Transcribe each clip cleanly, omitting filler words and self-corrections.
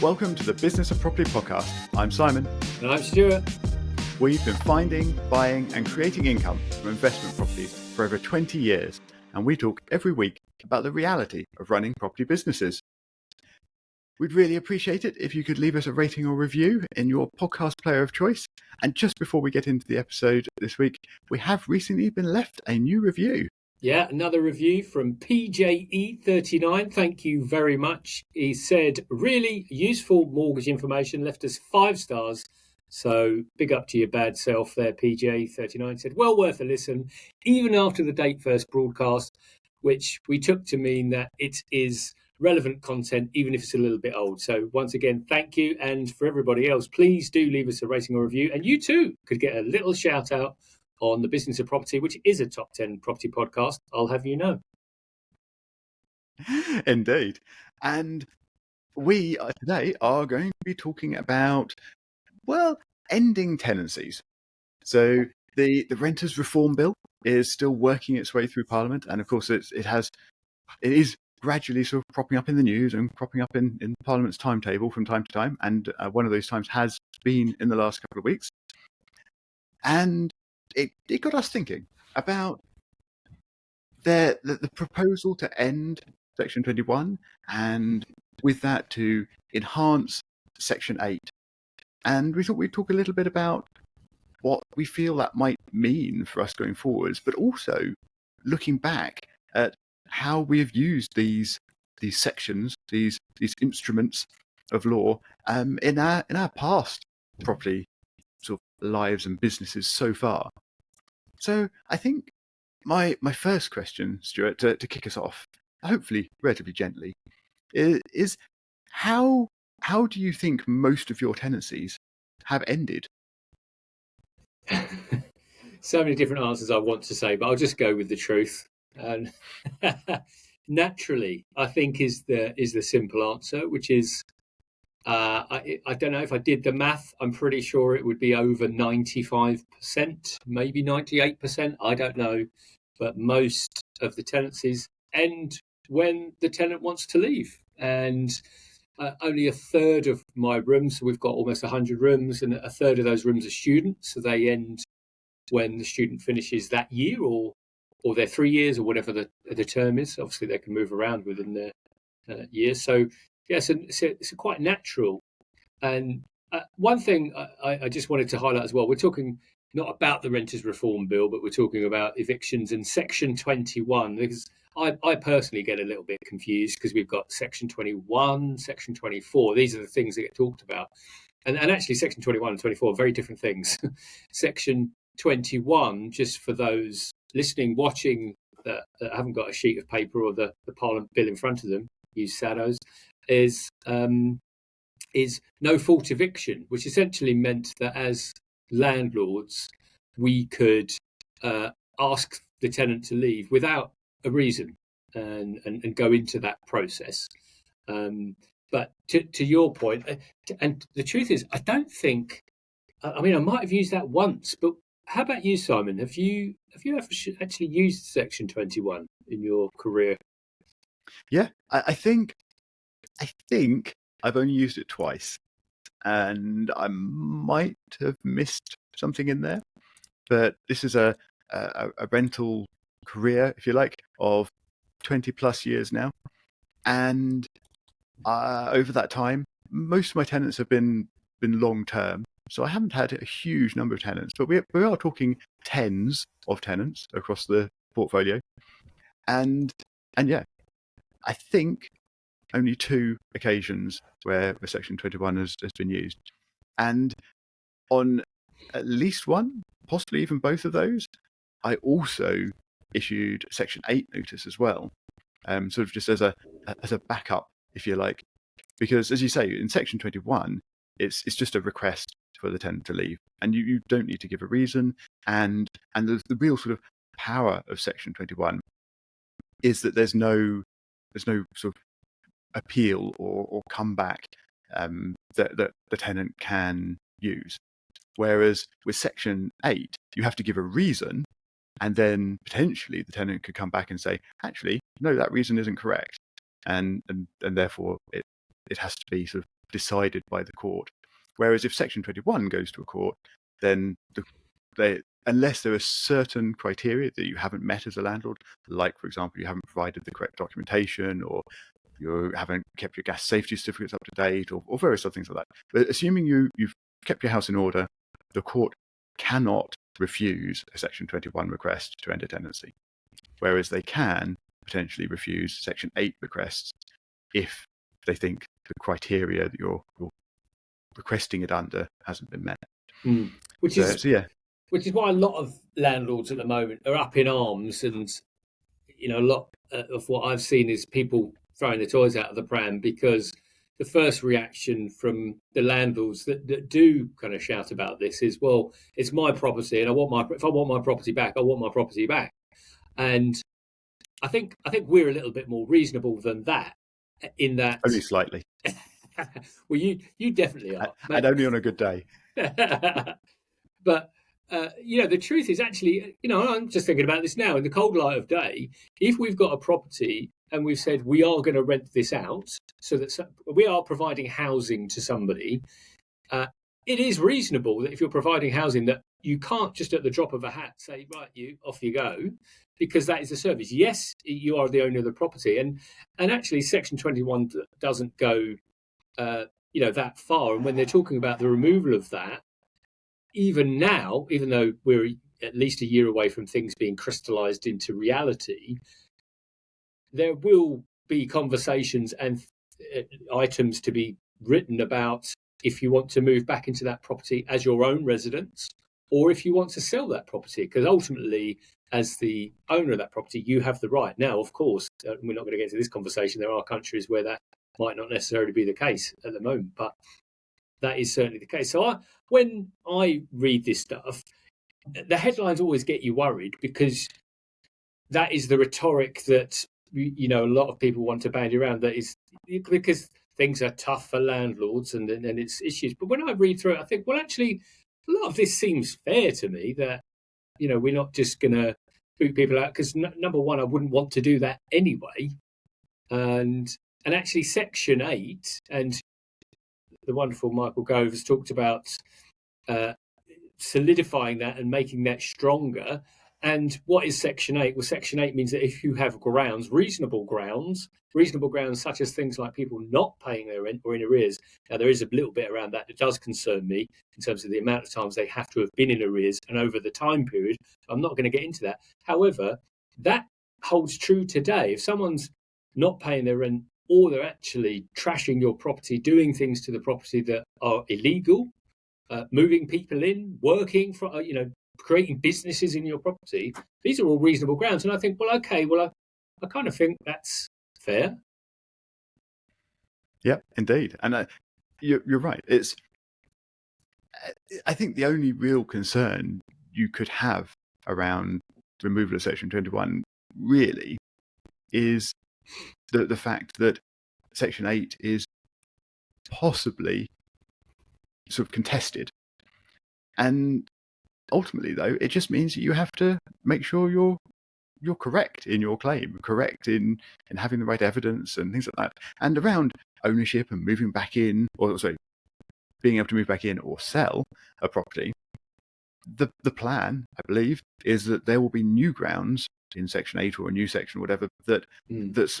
Welcome to the Business of Property podcast. I'm Simon. And I'm Stuart. We've been finding, buying and creating income from investment properties for over 20 years, and we talk every week about the reality of running property businesses. We'd really appreciate it if you could leave us a rating or review in your podcast player of choice. And just before we get into the episode this week, we have recently been left a new review. Yeah, another review from PJE39. Thank you very much. He said, really useful mortgage information, left us 5 stars. So big up to your bad self there, PJ39. Said, well worth a listen, even after the date first broadcast, which we took to mean that it is relevant content, even if it's a little bit old. So once again, thank you. And for everybody else, please do leave us a rating or review. And you too could get a little shout out on the Business of Property, which is a top 10 property podcast, I'll have you know. Indeed. And we today are going to be talking about, ending tenancies. So the Renters Reform Bill is still working its way through Parliament. And of course, it is gradually sort of cropping up in the news and cropping up in Parliament's timetable from time to time. And one of those times has been in the last couple of weeks. And it got us thinking about the proposal to end Section 21 and with that to enhance Section 8. And we thought we'd talk a little bit about what we feel that might mean for us going forwards, but also looking back at how we have used these sections, these instruments of law in our past property sort of lives and businesses so far. So I think my first question, Stuart, to kick us off, hopefully relatively gently, is how do you think most of your tenancies have ended? So many different answers I want to say, but I'll just go with the truth. And naturally, I think is the simple answer, which is I don't know if I did the math. I'm pretty sure it would be over 95%, maybe 98%. I don't know. But most of the tenancies end when the tenant wants to leave. And only a third of my rooms, so we've got almost 100 rooms, and a third of those rooms are students. So they end when the student finishes that year or their 3 years or whatever the term is. Obviously, they can move around within their year. So, yeah, it's quite natural. And one thing I just wanted to highlight as well, we're talking not about the Renters Reform Bill, but we're talking about evictions and Section 21, because I personally get a little bit confused because we've got Section 21, Section 24. These are the things that get talked about. And actually, Section 21 and 24 are very different things. Section 21, just for those listening, watching that haven't got a sheet of paper or the Parliament bill in front of them, use SADOs, is no fault eviction, which essentially meant that as landlords, we could ask the tenant to leave without a reason and go into that process. But to your point, and the truth is, I don't think, I might have used that once, but how about you, Simon? Have you ever actually used Section 21 in your career? Yeah, I think I've only used it twice, and I might have missed something in there. But this is a rental career, if you like, of 20 plus years now, and over that time, most of my tenants have been long term. So I haven't had a huge number of tenants, but we are talking tens of tenants across the portfolio, and yeah, I think only 2 occasions where Section 21 has been used. And on at least one, possibly even both of those, I also issued Section 8 notice as well, sort of just as a backup, if you like. Because, as you say, in Section 21, it's just a request for the tenant to leave, and you don't need to give a reason. And the real sort of power of Section 21 is that there's no sort of appeal or comeback that the tenant can use. Whereas with Section 8, you have to give a reason, and then potentially the tenant could come back and say, actually, no, that reason isn't correct. And therefore it has to be sort of decided by the court. Whereas if Section 21 goes to a court, then unless there are certain criteria that you haven't met as a landlord, like, for example, you haven't provided the correct documentation, or you haven't kept your gas safety certificates up to date, or various other things like that. But assuming you've kept your house in order, the court cannot refuse a Section 21 request to end a tenancy, whereas they can potentially refuse Section 8 requests if they think the criteria that you're requesting it under hasn't been met. Which is why a lot of landlords at the moment are up in arms, and a lot of what I've seen is people throwing the toys out of the pram, because the first reaction from the landlords that do kind of shout about this is, well, it's my property, and if I want my property back, I want my property back. And I think we're a little bit more reasonable than that, in that only slightly. Well, you definitely are, and only on a good day. But the truth is, actually, I'm just thinking about this now in the cold light of day. If we've got a property and we've said we are going to rent this out, so that we are providing housing to somebody, it is reasonable that if you're providing housing, that you can't just at the drop of a hat say, right, off you go, because that is a service. Yes, you are the owner of the property, and actually Section 21 doesn't go that far. And when they're talking about the removal of that, even now, even though we're at least a year away from things being crystallized into reality, there will be conversations and items to be written about if you want to move back into that property as your own residence, or if you want to sell that property, because ultimately, as the owner of that property, you have the right. Now, of course, we're not going to get into this conversation. There are countries where that might not necessarily be the case at the moment, but that is certainly the case. So when I read this stuff, the headlines always get you worried, because that is the rhetoric that a lot of people want to bandy around. That is because things are tough for landlords and it's issues. But when I read through it, I think, well, actually, a lot of this seems fair to me. That we're not just going to boot people out, because number one, I wouldn't want to do that anyway, and actually Section 8 and the wonderful Michael Gove has talked about solidifying that and making that stronger. And what is Section 8? Well, Section 8 means that if you have reasonable grounds such as things like people not paying their rent or in arrears. Now, there is a little bit around that does concern me in terms of the amount of times they have to have been in arrears and over the time period. I'm not going to get into that. However, that holds true today. If someone's not paying their rent, or they're actually trashing your property, doing things to the property that are illegal, moving people in, working for, creating businesses in your property, these are all reasonable grounds. And I think, well, okay, I kind of think that's fair. Yeah, indeed. And you're right. I think the only real concern you could have around removal of Section 21 really is the fact that Section 8 is possibly sort of contested. And ultimately, though, it just means that you have to make sure you're correct in your claim, correct in having the right evidence and things like that. And around ownership and moving back in, being able to move back in or sell a property, the plan, I believe, is that there will be new grounds in Section 8 or a new section or whatever that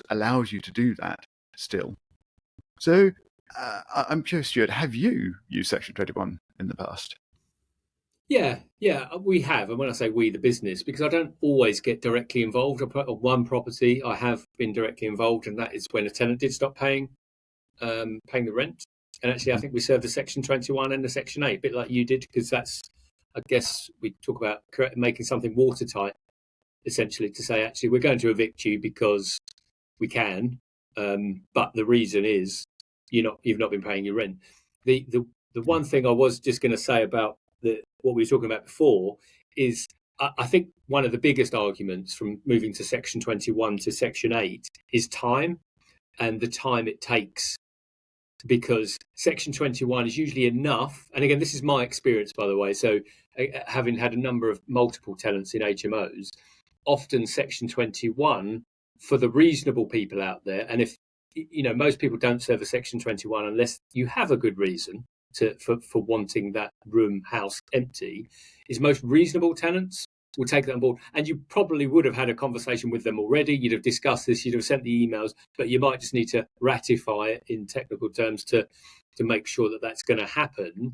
allows you to do that still. So I'm curious, Stuart, have you used Section 21 in the past? Yeah, we have. And when I say we, the business, because I don't always get directly involved. On one property, I have been directly involved, and that is when a tenant did stop paying the rent. And actually, I think we served the Section 21 and the Section 8, a bit like you did, because that's, I guess, we talk about making something watertight, essentially, to say, actually, we're going to evict you because we can, but the reason is you've not been paying your rent. The one thing I was just going to say about what we were talking about before is I think one of the biggest arguments from moving to Section 21 to Section 8 is time, and the time it takes, because Section 21 is usually enough. And again, this is my experience, by the way. So having had a number of multiple tenants in HMOs, often Section 21 for the reasonable people out there, and if most people don't serve a Section 21 unless you have a good reason for wanting that house empty. Is most reasonable tenants will take that on board, and you probably would have had a conversation with them already. You'd have discussed this, you'd have sent the emails, but you might just need to ratify it in technical terms to make sure that that's going to happen,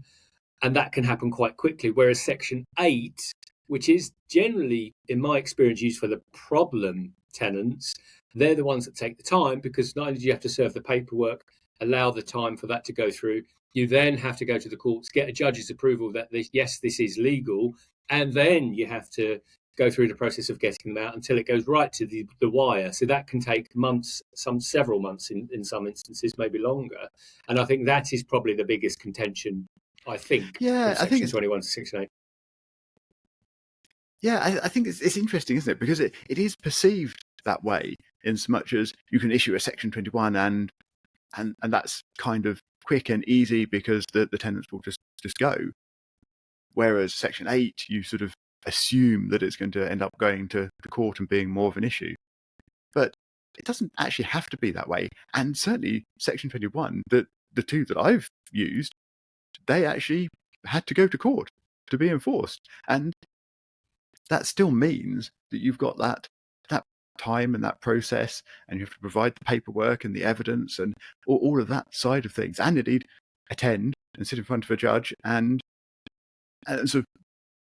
and that can happen quite quickly. Whereas Section 8, which is generally, in my experience, used for the problem tenants, they're the ones that take the time, because not only do you have to serve the paperwork, allow the time for that to go through, you then have to go to the courts, get a judge's approval that this is legal, and then you have to go through the process of getting them out until it goes right to the wire. So that can take months, several months in some instances, maybe longer. And I think that is probably the biggest contention, I think, from Section 21 to Section 8. Yeah, I think it's interesting, isn't it? Because it is perceived that way, in so much as you can issue a Section 21 and that's kind of quick and easy because the tenants will just go. Whereas Section 8, you sort of assume that it's going to end up going to the court and being more of an issue. But it doesn't actually have to be that way. And certainly Section 21, the two that I've used, they actually had to go to court to be enforced. And that still means that you've got that time and that process, and you have to provide the paperwork and the evidence and all of that side of things, and indeed attend and sit in front of a judge and sort of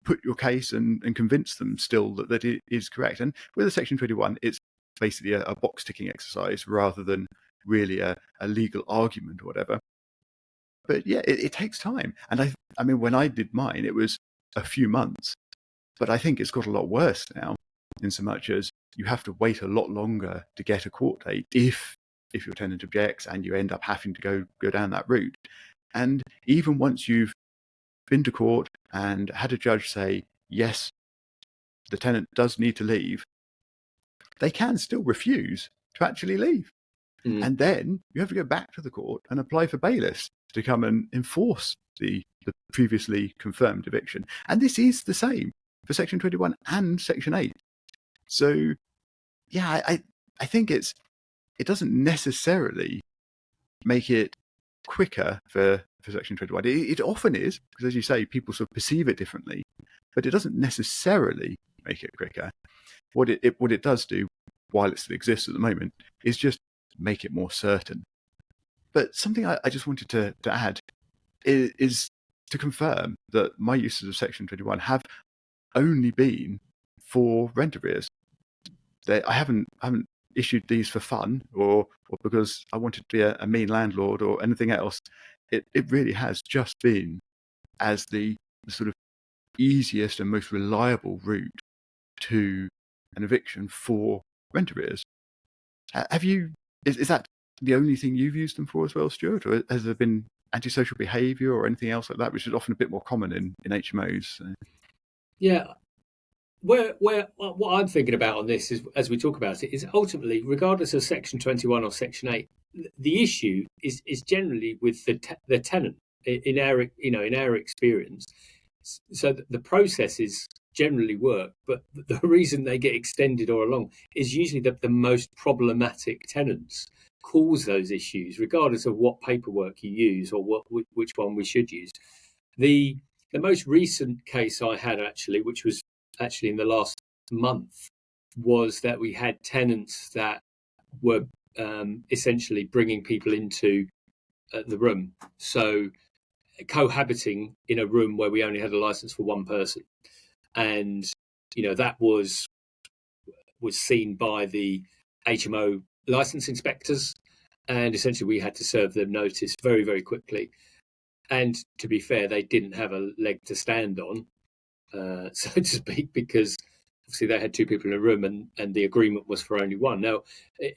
put your case and convince them still that it is correct. And with a Section 21, it's basically a box ticking exercise rather than really a legal argument or whatever. But yeah, it takes time. And I mean, when I did mine, it was a few months, but I think it's got a lot worse now, in so much as you have to wait a lot longer to get a court date if your tenant objects, and you end up having to go down that route. And even once you've been to court and had a judge say, yes, the tenant does need to leave, they can still refuse to actually leave. And then you have to go back to the court and apply for bailiffs to come and enforce the previously confirmed eviction. And this is the same for Section 21 and Section 8. So, yeah, I think it doesn't necessarily make it quicker for Section 21. It often is, because as you say, people sort of perceive it differently, but it doesn't necessarily make it quicker. What it does do, while it still exists at the moment, is just make it more certain. But something I just wanted to add is to confirm that my uses of Section 21 have only been for rent arrears. I haven't issued these for fun or because I wanted to be a mean landlord or anything else. It really has just been as the sort of easiest and most reliable route to an eviction for rent arrears. Have you? Is that the only thing you've used them for as well, Stuart? Or has there been antisocial behaviour or anything else like that, which is often a bit more common in HMOs? So. Yeah. What I'm thinking about on this is, as we talk about it, is ultimately, regardless of Section 21 or Section 8, the issue is generally with the tenant in our experience. So the processes generally work, but the reason they get extended or along is usually that the most problematic tenants cause those issues, regardless of what paperwork you use or which one we should use. The most recent case I had, actually, which was actually in the last month, was that we had tenants that were essentially bringing people into the room, so cohabiting in a room where we only had a license for one person, and that was seen by the HMO license inspectors, and essentially we had to serve them notice very, very quickly. And to be fair, they didn't have a leg to stand on, so to speak, because obviously they had two people in a room and the agreement was for only one. Now,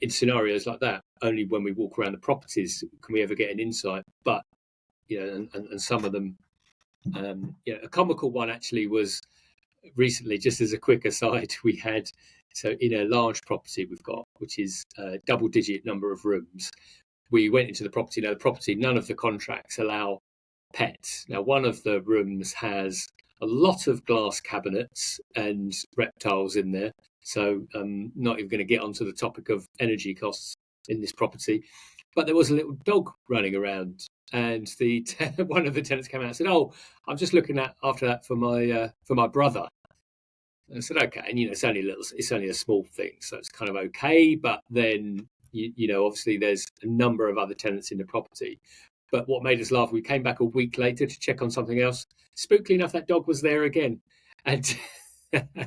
in scenarios like that, only when we walk around the properties can we ever get an insight. But, and some of them, a comical one actually was recently, just as a quick aside, we had, so in a large property we've got, which is a double-digit number of rooms, we went into the property. Now, the property, none of the contracts allow pets. Now, one of the rooms has a lot of glass cabinets and reptiles in there. So not even going to get onto the topic of energy costs. in this property, but there was a little dog running around, and one of the tenants came out and said, "Oh, I'm just looking after that for my brother." And I said, "Okay," and it's only a small thing, so it's kind of okay. But then obviously there's a number of other tenants in the property. But what made us laugh, we came back a week later to check on something else. Spookily enough, that dog was there again, and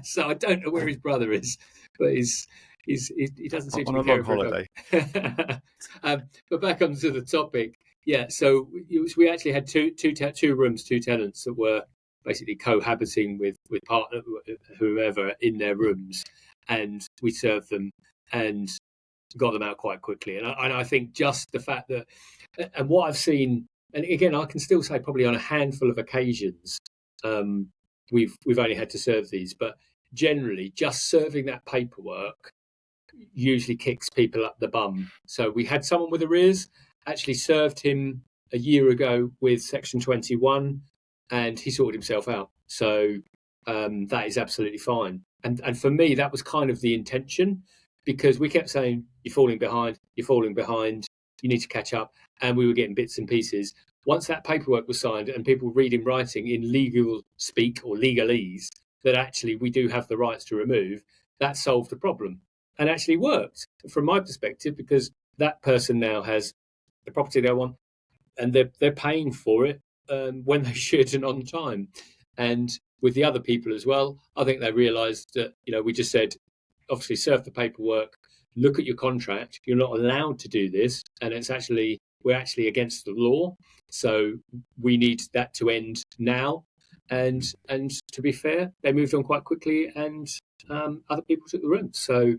so I don't know where his brother is, but he doesn't seem to On be a long caring for a holiday. dog. But back onto the topic, yeah. So we actually had two rooms, two tenants that were basically cohabiting with partner whoever in their rooms, and we served them and got them out quite quickly. And I think just the fact that, and what I've seen, and again, I can still say probably on a handful of occasions, we've only had to serve these, but generally just serving that paperwork usually kicks people up the bum. So we had someone with arrears, actually served him a year ago with Section 21, and he sorted himself out. So that is absolutely fine. And for me, that was kind of the intention, because we kept saying, you're falling behind, you need to catch up. And we were getting bits and pieces. Once that paperwork was signed and people read in writing in legal speak or legalese that actually we do have the rights to remove, that solved the problem and actually worked from my perspective, because that person now has the property they want and they're paying for it when they should and on time. And with the other people as well, I think they realised that, we just said, obviously serve the paperwork, look at your contract, you're not allowed to do this, and we're actually against the law, so we need that to end now. And to be fair, they moved on quite quickly, and other people took the room. So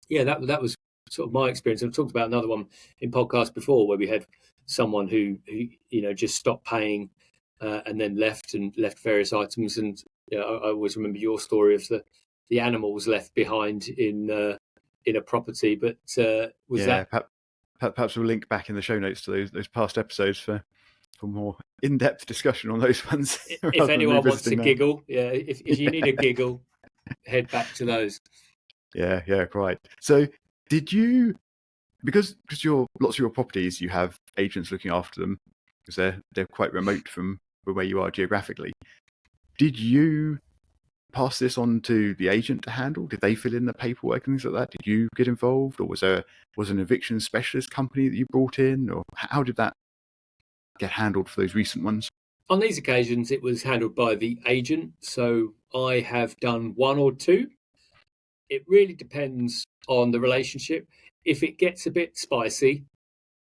yeah, that was sort of my experience. I've talked about another one in podcasts before where we had someone who just stopped paying and then left various items. And I always remember your story of the animals left behind in a property. But was that? Perhaps we'll link back in the show notes to those past episodes for more in-depth discussion on those ones. If anyone wants to giggle, if you need a giggle, head back to those. Yeah, right. So did you, because lots of your properties, you have agents looking after them because they're quite remote from where you are geographically. Did you pass this on to the agent to handle? Did they fill in the paperwork and things like that? Did you get involved, or was an eviction specialist company that you brought in, or how did that get handled for those recent ones? On these occasions, it was handled by the agent. So I have done one or two. It really depends on the relationship. If it gets a bit spicy,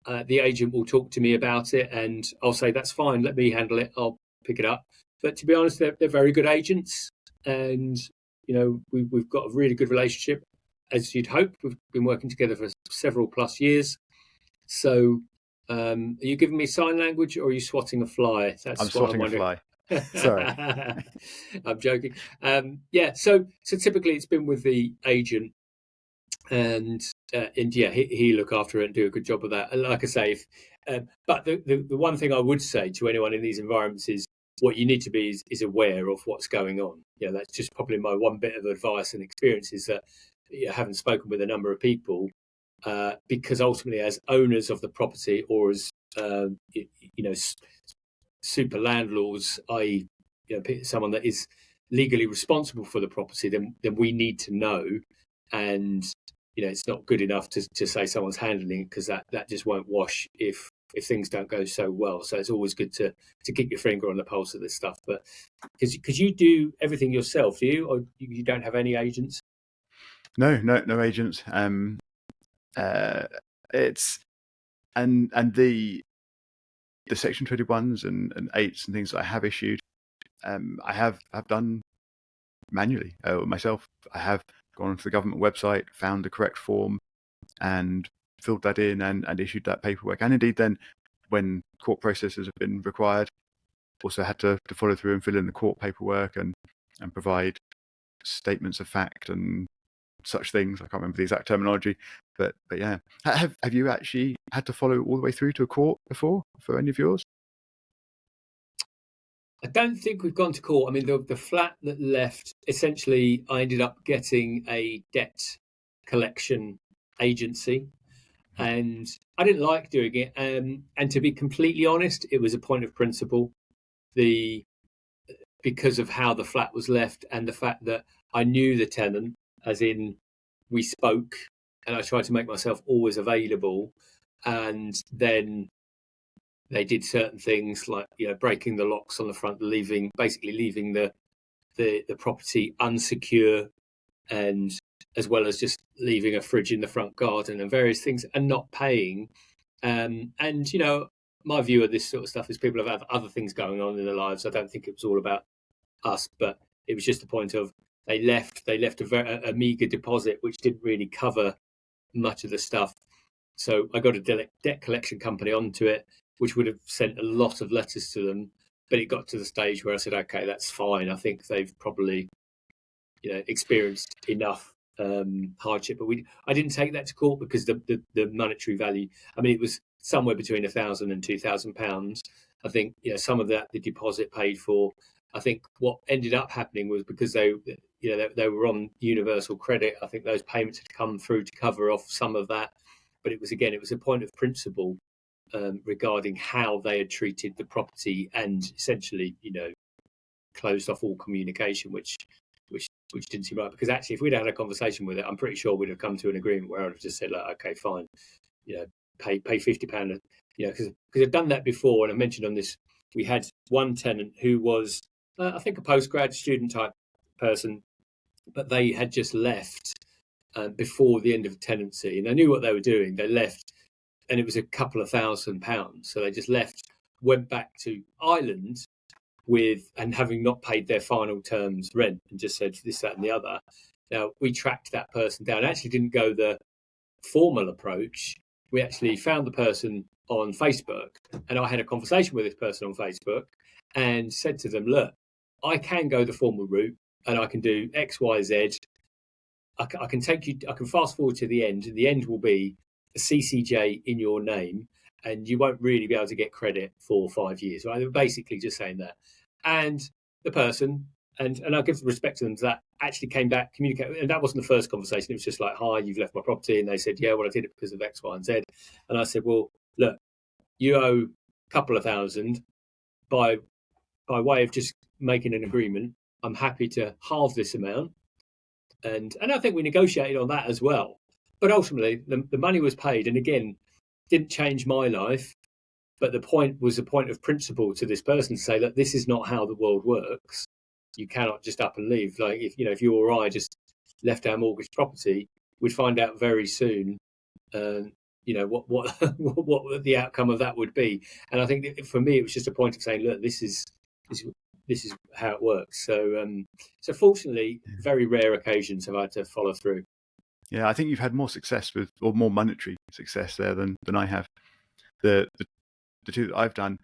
the agent will talk to me about it, and I'll say, that's fine, let me handle it, I'll pick it up. But to be honest, they're very good agents, and we've got a really good relationship, as you'd hope. We've been working together for several plus years. So are you giving me sign language, or are you swatting a fly? I'm swatting a fly. Sorry. I'm joking. So typically it's been with the agent, and he look after it and do a good job of that. And like I say, but the one thing I would say to anyone in these environments is, what you need to be is aware of what's going on. That's just probably my one bit of advice and experience, is that having spoken with a number of people, because ultimately, as owners of the property, or as super landlords, i.e., someone that is legally responsible for the property, then we need to know. And it's not good enough to say someone's handling it, because that just won't wash if things don't go so well. So it's always good to keep your finger on the pulse of this stuff. But because you do everything yourself, do you, or you don't have any agents? No agents. It's and the Section 21s and 8s and things that I have issued, I have done manually myself. I have gone onto the government website, found the correct form, and filled that in and issued that paperwork. And indeed, then when court processes have been required, also had to follow through and fill in the court paperwork and provide statements of fact and such things. I can't remember the exact terminology, but yeah. Have you actually had to follow all the way through to a court before for any of yours? I don't think we've gone to court. I mean, the flat that left, essentially, I ended up getting a debt collection agency, and I didn't like doing it. And to be completely honest, it was a point of principle. Because of how the flat was left and the fact that I knew the tenant, as in we spoke, and I tried to make myself always available. And then they did certain things like, breaking the locks on the front, basically leaving the property unsecure, and as well as just leaving a fridge in the front garden and various things and not paying. And my view of this sort of stuff is people have other things going on in their lives. I don't think it was all about us, but it was just a point of they left a meager deposit which didn't really cover much of the stuff. So I got a debt collection company onto it, which would have sent a lot of letters to them, but it got to the stage where I said, okay, that's fine. I think they've probably experienced enough hardship. But I didn't take that to court because the monetary value, I mean, it was somewhere between £1,000 and £2,000. I think some of that the deposit paid for. I think what ended up happening was because they were on universal credit. I think those payments had come through to cover off some of that. But it was a point of principle regarding how they had treated the property and essentially, closed off all communication, which didn't seem right. Because actually, if we'd had a conversation with it, I'm pretty sure we'd have come to an agreement where I'd have just said, like, okay, fine, pay £50, because I've done that before, and I mentioned on this, we had one tenant who was, I think, a postgrad student type person, but they had just left before the end of tenancy, and they knew what they were doing. They left, and it was a couple of £1,000, so they just left, went back to Ireland and having not paid their final terms rent, and just said this, that, and the other. Now we tracked that person down. Actually, didn't go the formal approach. We actually found the person on Facebook, and I had a conversation with this person on Facebook and said to them, look, I can go the formal route and I can do X, Y, Z. I can fast forward to the end, and the end will be a CCJ in your name, and you won't really be able to get credit for 5 years, right? They were basically just saying that. And the person, and I give respect to them, that actually came back, communicated, and that wasn't the first conversation. It was just like, hi, you've left my property. And they said, yeah, well, I did it because of X, Y, and Z. And I said, well, look, you owe a couple of thousand by way of just making an agreement. I'm happy to halve this amount. And I think we negotiated on that as well. But ultimately, the money was paid. And again, didn't change my life. But the point was a point of principle to this person to say that this is not how the world works. You cannot just up and leave. Like, if you or I just left our mortgage property, we'd find out very soon, what what the outcome of that would be. And I think for me, it was just a point of saying, look, this is how it works. So fortunately, very rare occasions have I had to follow through. Yeah, I think you've had more success or more monetary success there than I have. The two that I've done,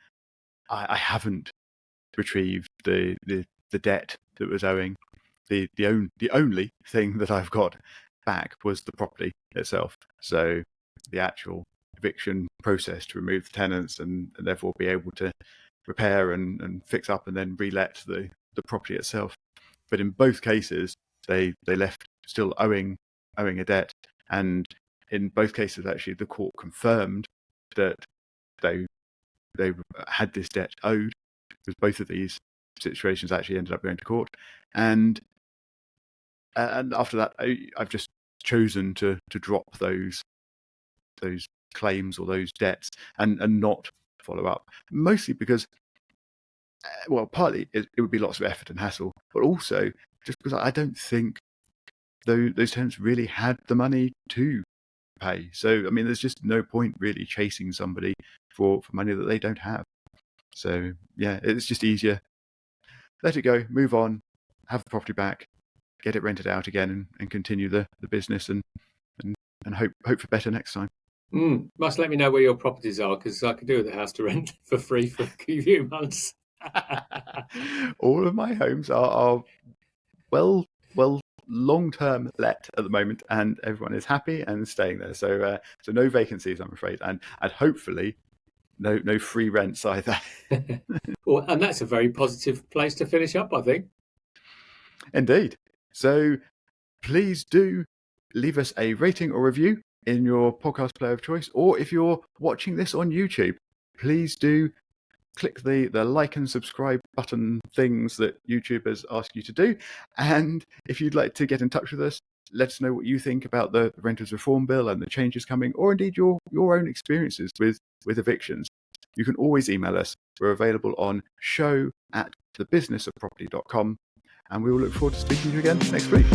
I haven't retrieved the debt that was owing. The only thing that I've got back was the property itself. So the actual eviction process to remove the tenants and therefore be able to repair and fix up and then relet the property itself. But in both cases, they left still owing a debt, and in both cases, actually, the court confirmed that they had this debt owed, because both of these situations actually ended up going to court. And after that, I've just chosen to drop those claims or those debts and not follow up, mostly because, well, partly it would be lots of effort and hassle, but also just because I don't think those tenants really had the money to pay. So, I mean, there's just no point really chasing somebody for money that they don't have. So, yeah, it's just easier. Let it go, move on, have the property back, get it rented out again, and continue the business and hope for better next time. Must let me know where your properties are, because I could do with a house to rent for free for a few months. All of my homes are well long-term let at the moment, and everyone is happy and staying there. So no vacancies, I'm afraid, and hopefully no free rents either. Well, and that's a very positive place to finish up, I think. Indeed. So please do leave us a rating or review in your podcast player of choice, or if you're watching this on YouTube, please do click the like and subscribe button things that YouTubers ask you to do. And if you'd like to get in touch with us, let us know what you think about the Renters Reform Bill and the changes coming, or indeed your own experiences with evictions. You can always email us. We're available on show@thebusinessofproperty.com, and we will look forward to speaking to you again next week.